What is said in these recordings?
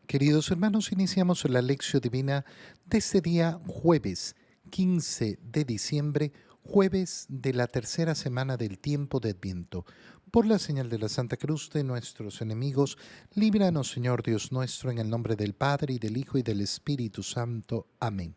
Queridos hermanos, iniciamos la lección divina de este día jueves 15 de diciembre, jueves de la tercera semana del tiempo de Adviento. Por la señal de la Santa Cruz de nuestros enemigos, líbranos, Señor Dios nuestro, en el nombre del Padre, y del Hijo, y del Espíritu Santo. Amén.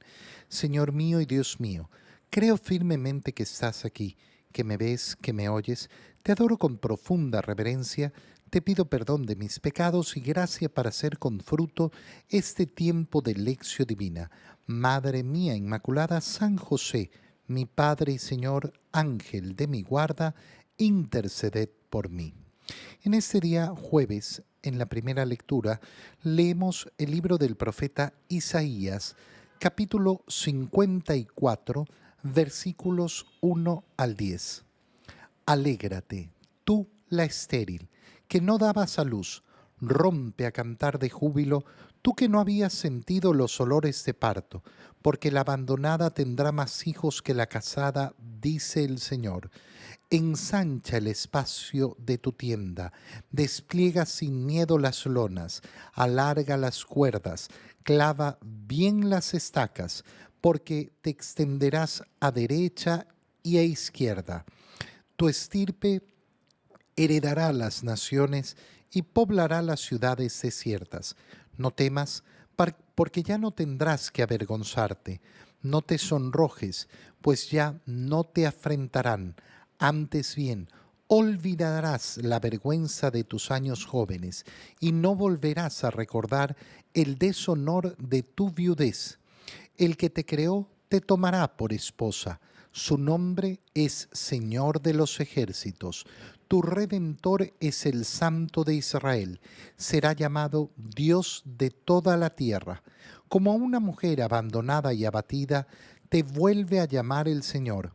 Señor mío y Dios mío, creo firmemente que estás aquí, que me ves, que me oyes. Te adoro con profunda reverencia. Te pido perdón de mis pecados y gracia para hacer con fruto este tiempo de lección divina. Madre mía Inmaculada, San José, mi Padre y Señor, Ángel de mi guarda, interceded por mí. En este día jueves, en la primera lectura, leemos el libro del profeta Isaías, capítulo 54, versículos 1 al 10. Alégrate, tú la estéril, que no dabas a luz, rompe a cantar de júbilo, tú que no habías sentido los olores de parto, porque la abandonada tendrá más hijos que la casada, dice el Señor. Ensancha el espacio de tu tienda, despliega sin miedo las lonas, alarga las cuerdas, clava bien las estacas, porque te extenderás a derecha y a izquierda. Tu estirpe heredará las naciones y poblará las ciudades desiertas. No temas, porque ya no tendrás que avergonzarte. No te sonrojes, pues ya no te afrentarán. Antes bien, olvidarás la vergüenza de tus años jóvenes y no volverás a recordar el deshonor de tu viudez. El que te creó te tomará por esposa. Su nombre es Señor de los ejércitos. Tu Redentor es el Santo de Israel. Será llamado Dios de toda la tierra. Como a una mujer abandonada y abatida, te vuelve a llamar el Señor.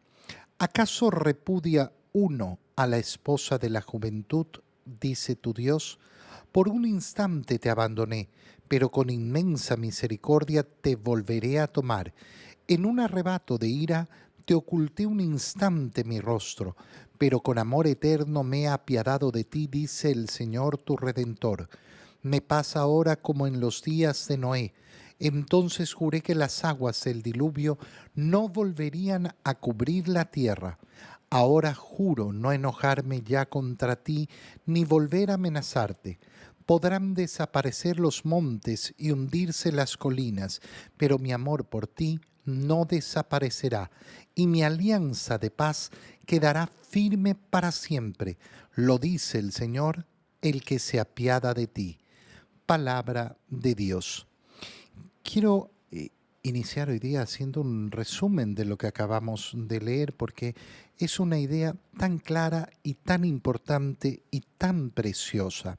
¿Acaso repudia uno a la esposa de la juventud? Dice tu Dios. Por un instante te abandoné, pero con inmensa misericordia te volveré a tomar. En un arrebato de ira te oculté un instante mi rostro, pero con amor eterno me he apiadado de ti, dice el Señor tu Redentor. Me pasa ahora como en los días de Noé. Entonces juré que las aguas del diluvio no volverían a cubrir la tierra. Ahora juro no enojarme ya contra ti, ni volver a amenazarte. Podrán desaparecer los montes y hundirse las colinas, pero mi amor por ti no desaparecerá, y mi alianza de paz quedará firme para siempre. Lo dice el Señor, el que se apiada de ti. Palabra de Dios. Quiero iniciar hoy día haciendo un resumen de lo que acabamos de leer, porque es una idea tan clara y tan importante y tan preciosa.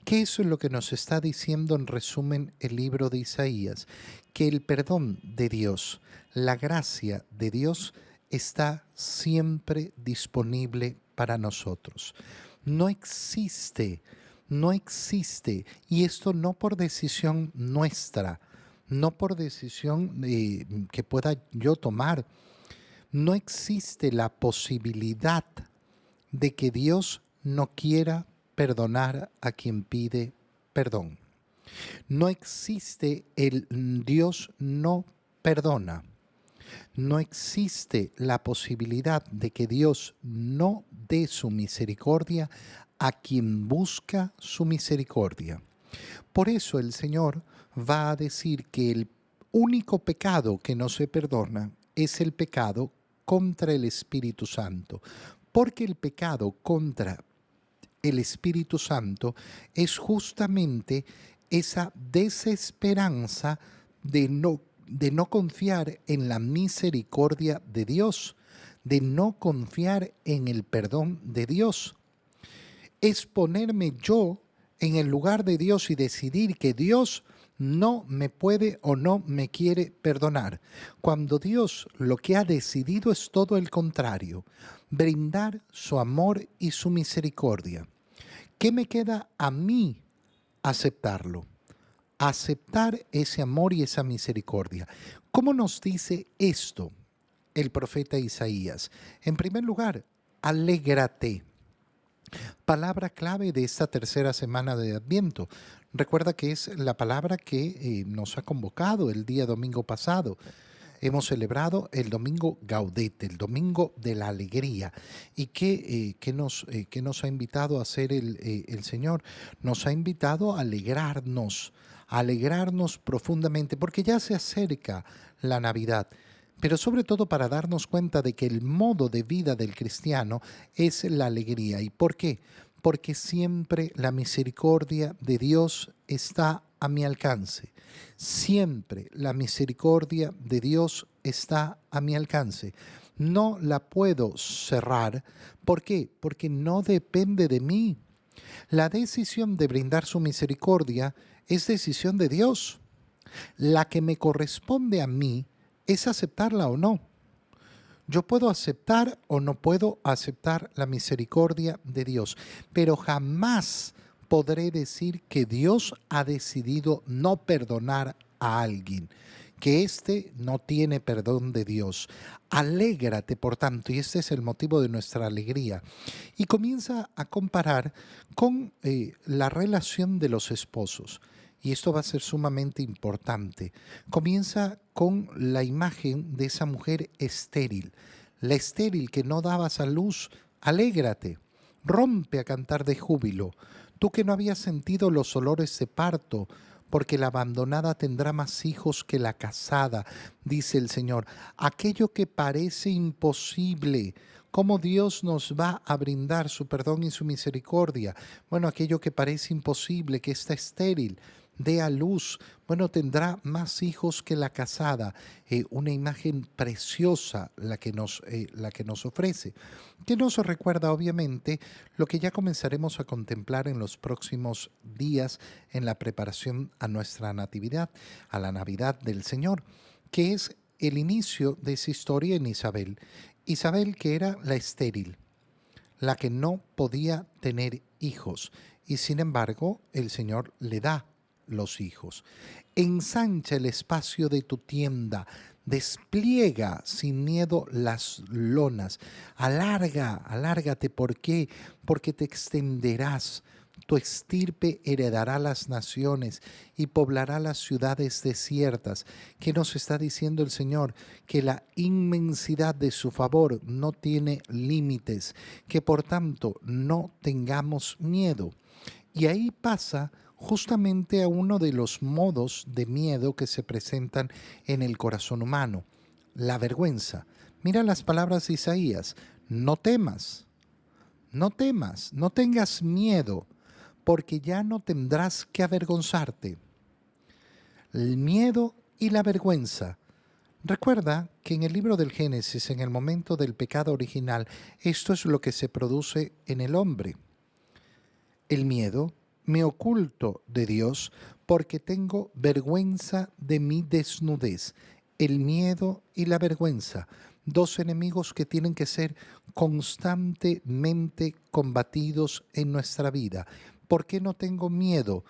¿Qué es lo que nos está diciendo en resumen el libro de Isaías? Que el perdón de Dios, la gracia de Dios está siempre disponible para nosotros. No existe, no existe, y esto no por decisión nuestra, no por decisión que pueda yo tomar, no existe la posibilidad de que Dios no quiera perdonar a quien pide perdón. No existe el Dios no perdona. No existe la posibilidad de que Dios no dé su misericordia a quien busca su misericordia. Por eso el Señor va a decir que el único pecado que no se perdona es el pecado contra el Espíritu Santo, porque el pecado contra el Espíritu Santo es justamente esa desesperanza de no confiar en la misericordia de Dios, de no confiar en el perdón de Dios. Es ponerme yo en el lugar de Dios y decidir que Dios no me puede o no me quiere perdonar, cuando Dios lo que ha decidido es todo el contrario, brindar su amor y su misericordia. ¿Qué me queda a mí aceptarlo? Aceptar ese amor y esa misericordia. ¿Cómo nos dice esto el profeta Isaías? En primer lugar, alégrate. Palabra clave de esta tercera semana de Adviento. Recuerda que es la palabra que nos ha convocado el día domingo pasado. Hemos celebrado el domingo Gaudete, el domingo de la alegría. ¿Y qué nos ha invitado a hacer el Señor? Nos ha invitado a alegrarnos profundamente, porque ya se acerca la Navidad. Pero sobre todo para darnos cuenta de que el modo de vida del cristiano es la alegría. ¿Y por qué? Porque siempre la misericordia de Dios está a mi alcance. Siempre la misericordia de Dios está a mi alcance. No la puedo cerrar. ¿Por qué? Porque no depende de mí. La decisión de brindar su misericordia es decisión de Dios. La que me corresponde a mí es aceptarla o no. Yo puedo aceptar o no puedo aceptar la misericordia de Dios, pero jamás podré decir que Dios ha decidido no perdonar a alguien, que éste no tiene perdón de Dios. Alégrate, por tanto, y este es el motivo de nuestra alegría. Y comienza a comparar con la relación de los esposos. Y esto va a ser sumamente importante. Comienza con la imagen de esa mujer estéril. La estéril que no dabas a luz, alégrate, rompe a cantar de júbilo. Tú que no habías sentido los olores de parto, porque la abandonada tendrá más hijos que la casada, dice el Señor. Aquello que parece imposible, ¿cómo Dios nos va a brindar su perdón y su misericordia? Bueno, aquello que parece imposible, que está estéril, dé a luz, bueno, tendrá más hijos que la casada. Una imagen preciosa la que nos ofrece, que nos recuerda obviamente lo que ya comenzaremos a contemplar en los próximos días en la preparación a nuestra natividad, a la Navidad del Señor, que es el inicio de esa historia en Isabel. Isabel, que era la estéril, la que no podía tener hijos, y sin embargo el Señor le da los hijos. Ensancha el espacio de tu tienda, despliega sin miedo las lonas, alárgate. ¿Por qué? Porque te extenderás. Tu estirpe heredará las naciones y poblará las ciudades desiertas. ¿Qué nos está diciendo el Señor? Que la inmensidad de su favor no tiene límites, que por tanto no tengamos miedo. Y ahí pasa justamente a uno de los modos de miedo que se presentan en el corazón humano, la vergüenza. Mira las palabras de Isaías: no temas, no temas, no tengas miedo, porque ya no tendrás que avergonzarte. El miedo y la vergüenza. Recuerda que en el libro del Génesis, en el momento del pecado original, esto es lo que se produce en el hombre. El miedo, me oculto de Dios porque tengo vergüenza de mi desnudez. El miedo y la vergüenza, dos enemigos que tienen que ser constantemente combatidos en nuestra vida. ¿Por qué no tengo miedo?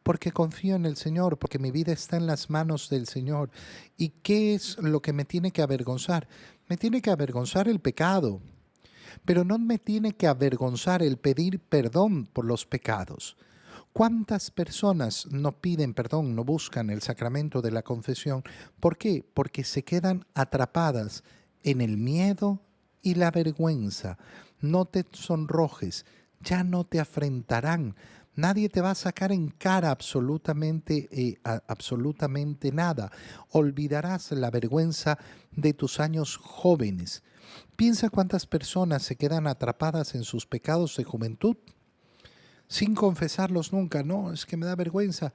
Porque confío en el Señor, porque mi vida está en las manos del Señor. ¿Y qué es lo que me tiene que avergonzar? Me tiene que avergonzar el pecado, pero no me tiene que avergonzar el pedir perdón por los pecados. ¿Cuántas personas no piden perdón, no buscan el sacramento de la confesión? ¿Por qué? Porque se quedan atrapadas en el miedo y la vergüenza. No te sonrojes, ya no te afrentarán. Nadie te va a sacar en cara absolutamente nada. Olvidarás la vergüenza de tus años jóvenes. Piensa cuántas personas se quedan atrapadas en sus pecados de juventud sin confesarlos nunca. No, es que me da vergüenza.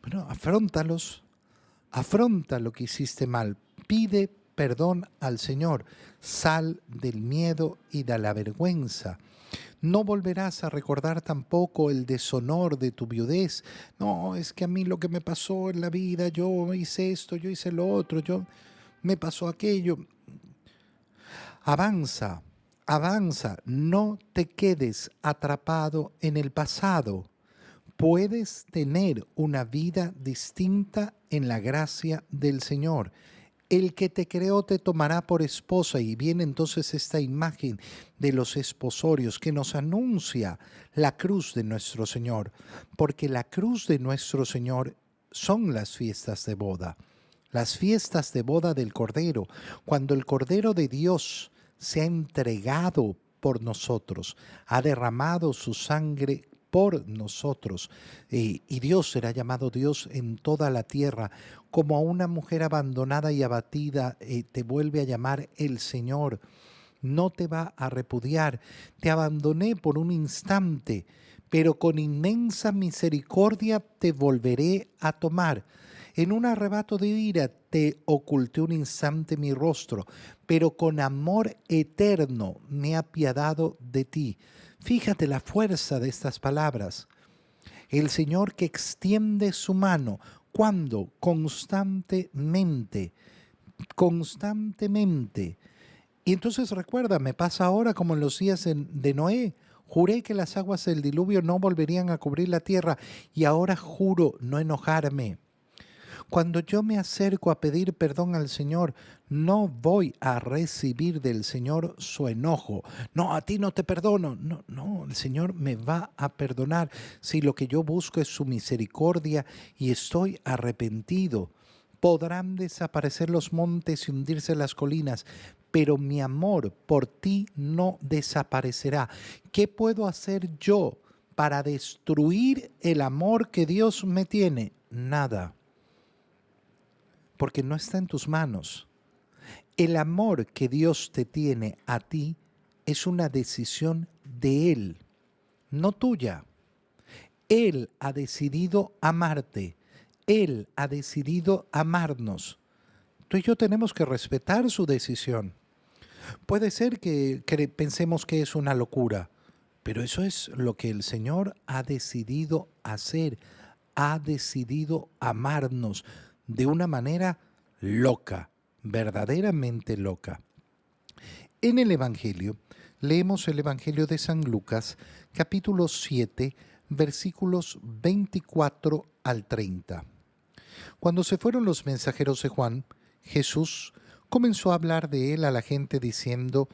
Bueno, afróntalos, afronta lo que hiciste mal, pide perdón al Señor, sal del miedo y de la vergüenza. No volverás a recordar tampoco el deshonor de tu viudez. No, es que a mí lo que me pasó en la vida, yo hice esto, yo hice lo otro, yo me pasó aquello. Avanza, avanza, no te quedes atrapado en el pasado. Puedes tener una vida distinta en la gracia del Señor. El que te creó te tomará por esposa. Y viene entonces esta imagen de los esposorios que nos anuncia la cruz de nuestro Señor, porque la cruz de nuestro Señor son las fiestas de boda, las fiestas de boda del Cordero, cuando el Cordero de Dios se ha entregado por nosotros, ha derramado su sangre por nosotros, y Dios será llamado Dios en toda la tierra. Como a una mujer abandonada y abatida, te vuelve a llamar el Señor. No te va a repudiar. Te abandoné por un instante, pero con inmensa misericordia te volveré a tomar. En un arrebato de ira te oculté un instante mi rostro, pero con amor eterno me he apiadado de ti. Fíjate la fuerza de estas palabras. El Señor que extiende su mano, cuando constantemente, constantemente. Y entonces recuerda, me pasa ahora como en los días de Noé. Juré que las aguas del diluvio no volverían a cubrir la tierra y ahora juro no enojarme. Cuando yo me acerco a pedir perdón al Señor, no voy a recibir del Señor su enojo. No, a ti no te perdono. No, no, el Señor me va a perdonar si lo que yo busco es su misericordia y estoy arrepentido. Podrán desaparecer los montes y hundirse las colinas, pero mi amor por ti no desaparecerá. ¿Qué puedo hacer yo para destruir el amor que Dios me tiene? Nada, porque no está en tus manos. El amor que Dios te tiene a ti es una decisión de Él, no tuya. Él ha decidido amarte. Él ha decidido amarnos. Tú y yo tenemos que respetar su decisión. Puede ser que pensemos que es una locura, pero eso es lo que el Señor ha decidido hacer. Ha decidido amarnos de una manera loca, verdaderamente loca. En el Evangelio, leemos el Evangelio de San Lucas, capítulo 7, versículos 24 al 30. Cuando se fueron los mensajeros de Juan, Jesús comenzó a hablar de él a la gente diciendo: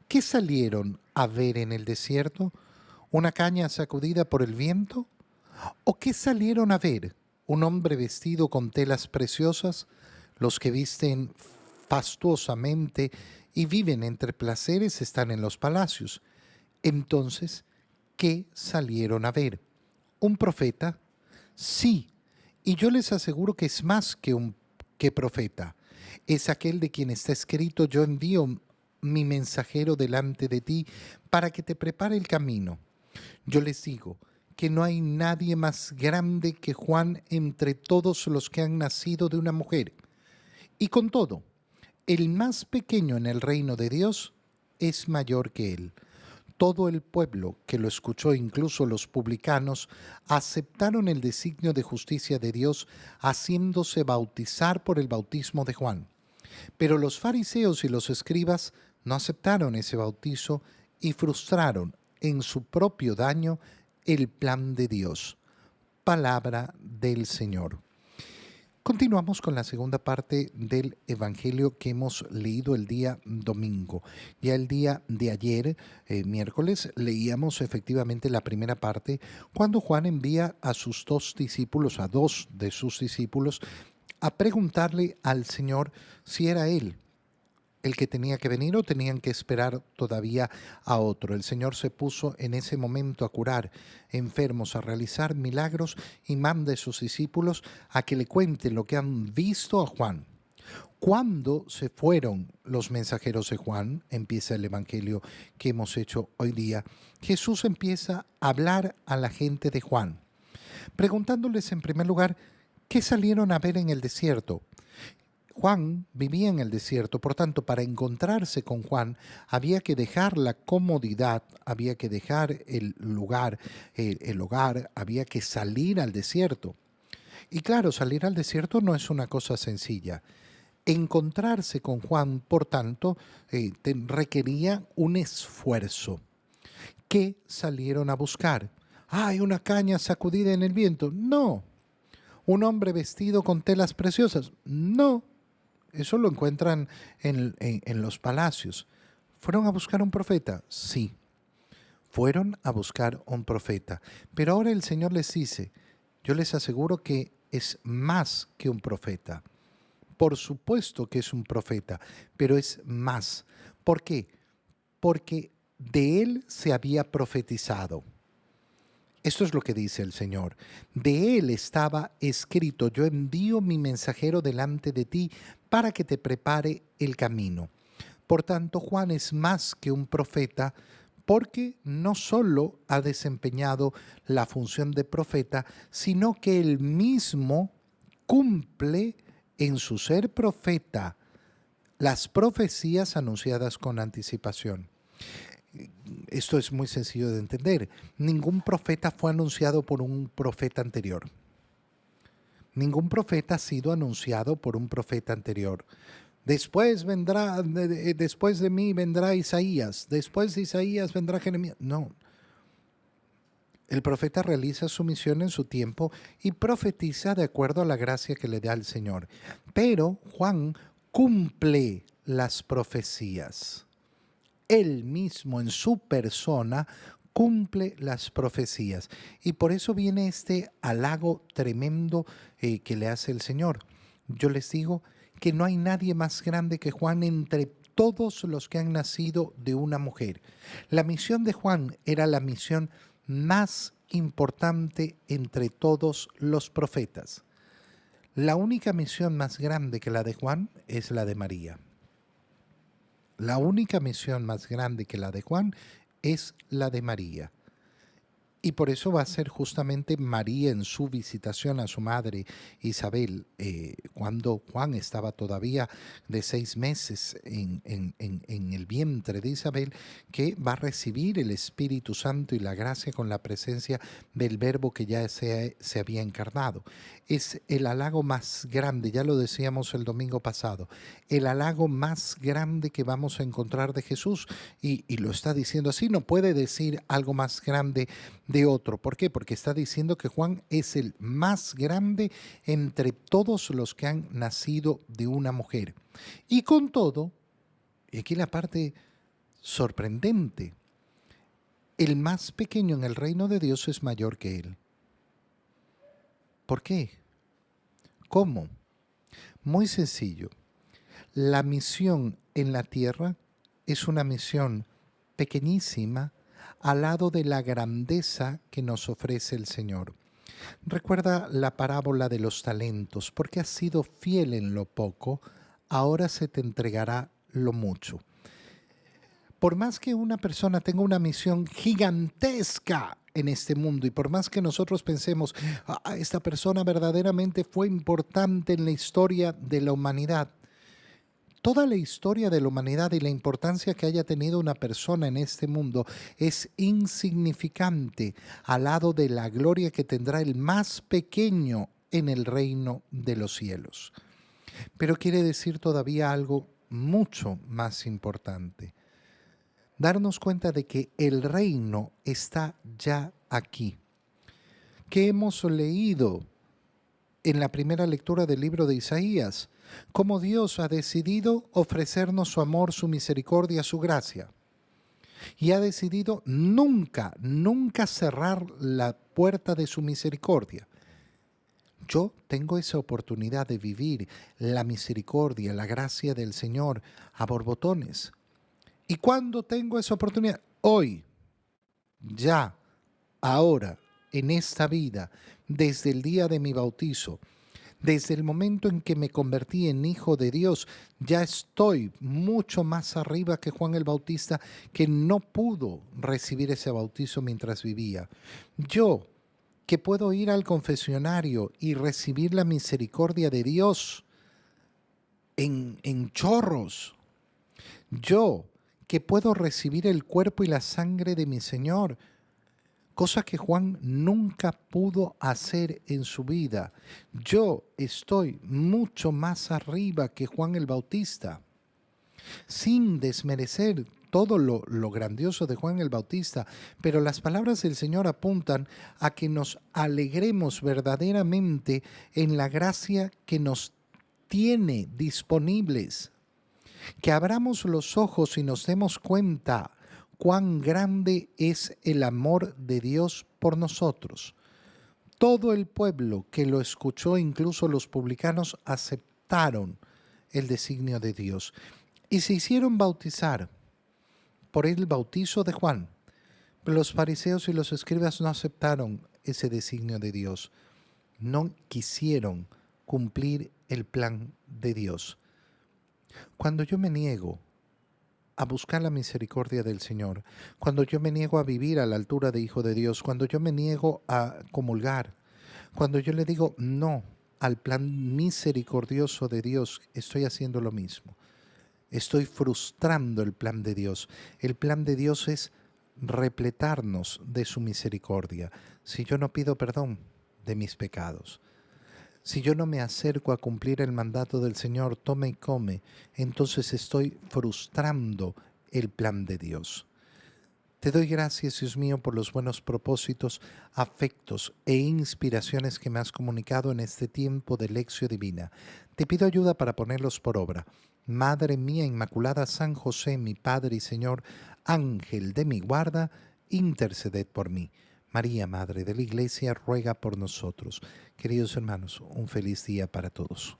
¿qué salieron a ver en el desierto? ¿Una caña sacudida por el viento? ¿O qué salieron a ver? ¿Un hombre vestido con telas preciosas? Los que visten fastuosamente y viven entre placeres están en los palacios. Entonces, ¿qué salieron a ver? ¿Un profeta? Sí, y yo les aseguro que es más que profeta. Es aquel de quien está escrito: yo envío mi mensajero delante de ti para que te prepare el camino. Yo les digo que no hay nadie más grande que Juan entre todos los que han nacido de una mujer. Y con todo, el más pequeño en el reino de Dios es mayor que él. Todo el pueblo que lo escuchó, incluso los publicanos, aceptaron el designio de justicia de Dios, haciéndose bautizar por el bautismo de Juan. Pero los fariseos y los escribas no aceptaron ese bautizo y frustraron en su propio daño el plan de Dios. Palabra del Señor. Continuamos con la segunda parte del Evangelio que hemos leído el día domingo. Ya el día de ayer, miércoles, leíamos efectivamente la primera parte cuando Juan envía a sus dos discípulos, a dos de sus discípulos, a preguntarle al Señor si era Él el que tenía que venir o tenían que esperar todavía a otro. El Señor se puso en ese momento a curar enfermos, a realizar milagros y manda a sus discípulos a que le cuenten lo que han visto a Juan. Cuando se fueron los mensajeros de Juan, empieza el Evangelio que hemos hecho hoy día, Jesús empieza a hablar a la gente de Juan, preguntándoles en primer lugar, ¿qué salieron a ver en el desierto? Juan vivía en el desierto, por tanto, para encontrarse con Juan había que dejar la comodidad, había que dejar el lugar, el hogar, había que salir al desierto. Y claro, salir al desierto no es una cosa sencilla. Encontrarse con Juan, por tanto, requería un esfuerzo. ¿Qué salieron a buscar? ¿Hay una caña sacudida en el viento? No. ¿Un hombre vestido con telas preciosas? No. Eso lo encuentran en los palacios. ¿Fueron a buscar un profeta? Sí, fueron a buscar un profeta. Pero ahora el Señor les dice, yo les aseguro que es más que un profeta. Por supuesto que es un profeta, pero es más. ¿Por qué? Porque de él se había profetizado. Esto es lo que dice el Señor. De él estaba escrito, yo envío mi mensajero delante de ti para que te prepare el camino. Por tanto, Juan es más que un profeta porque no solo ha desempeñado la función de profeta, sino que él mismo cumple en su ser profeta las profecías anunciadas con anticipación. Esto es muy sencillo de entender. Ningún profeta fue anunciado por un profeta anterior. Ningún profeta ha sido anunciado por un profeta anterior. Después vendrá, después de mí vendrá Isaías, después de Isaías vendrá Jeremías. No. El profeta realiza su misión en su tiempo y profetiza de acuerdo a la gracia que le da el Señor. Pero Juan cumple las profecías. Él mismo en su persona cumple las profecías. Y por eso viene este halago tremendo que le hace el Señor. Yo les digo que no hay nadie más grande que Juan entre todos los que han nacido de una mujer. La misión de Juan era la misión más importante entre todos los profetas. La única misión más grande que la de Juan es la de María. La única misión más grande que la de Juan es la de María. Y por eso va a ser justamente María en su visitación a su madre Isabel, cuando Juan estaba todavía de 6 meses en el vientre de Isabel, que va a recibir el Espíritu Santo y la gracia con la presencia del Verbo que ya se había encarnado. Es el halago más grande, ya lo decíamos el domingo pasado, el halago más grande que vamos a encontrar de Jesús. Y lo está diciendo así, no puede decir algo más grande de otro. ¿Por qué? Porque está diciendo que Juan es el más grande entre todos los que han nacido de una mujer. Y con todo, y aquí la parte sorprendente, el más pequeño en el reino de Dios es mayor que él. ¿Por qué? ¿Cómo? Muy sencillo. La misión en la tierra es una misión pequeñísima al lado de la grandeza que nos ofrece el Señor. Recuerda la parábola de los talentos, porque has sido fiel en lo poco, ahora se te entregará lo mucho. Por más que una persona tenga una misión gigantesca en este mundo y por más que nosotros pensemos, esta persona verdaderamente fue importante en la historia de la humanidad, toda la historia de la humanidad y la importancia que haya tenido una persona en este mundo es insignificante al lado de la gloria que tendrá el más pequeño en el reino de los cielos. Pero quiere decir todavía algo mucho más importante. Darnos cuenta de que el reino está ya aquí. ¿Qué hemos leído en la primera lectura del libro de Isaías? Cómo Dios ha decidido ofrecernos su amor, su misericordia, su gracia. Y ha decidido nunca, nunca cerrar la puerta de su misericordia. Yo tengo esa oportunidad de vivir la misericordia, la gracia del Señor a borbotones. ¿Y cuándo tengo esa oportunidad? Hoy, ya, ahora, en esta vida, desde el día de mi bautizo. Desde el momento en que me convertí en hijo de Dios, ya estoy mucho más arriba que Juan el Bautista, que no pudo recibir ese bautizo mientras vivía. Yo, que puedo ir al confesionario y recibir la misericordia de Dios en chorros. Yo, que puedo recibir el cuerpo y la sangre de mi Señor, cosa que Juan nunca pudo hacer en su vida. Yo estoy mucho más arriba que Juan el Bautista, sin desmerecer todo lo grandioso de Juan el Bautista, pero las palabras del Señor apuntan a que nos alegremos verdaderamente en la gracia que nos tiene disponibles. Que abramos los ojos y nos demos cuenta cuán grande es el amor de Dios por nosotros. Todo el pueblo que lo escuchó, incluso los publicanos, aceptaron el designio de Dios y se hicieron bautizar por el bautizo de Juan. Pero los fariseos y los escribas no aceptaron ese designio de Dios. No quisieron cumplir el plan de Dios. Cuando yo me niego a buscar la misericordia del Señor, cuando yo me niego a vivir a la altura de Hijo de Dios, cuando yo me niego a comulgar, cuando yo le digo no al plan misericordioso de Dios, estoy haciendo lo mismo. Estoy frustrando el plan de Dios. El plan de Dios es repletarnos de su misericordia. Si yo no pido perdón de mis pecados, si yo no me acerco a cumplir el mandato del Señor, tome y come, entonces estoy frustrando el plan de Dios. Te doy gracias, Dios mío, por los buenos propósitos, afectos e inspiraciones que me has comunicado en este tiempo de lección divina. Te pido ayuda para ponerlos por obra. Madre mía Inmaculada, San José, mi Padre y Señor, Ángel de mi guarda, interceded por mí. María, Madre de la Iglesia, ruega por nosotros. Queridos hermanos, un feliz día para todos.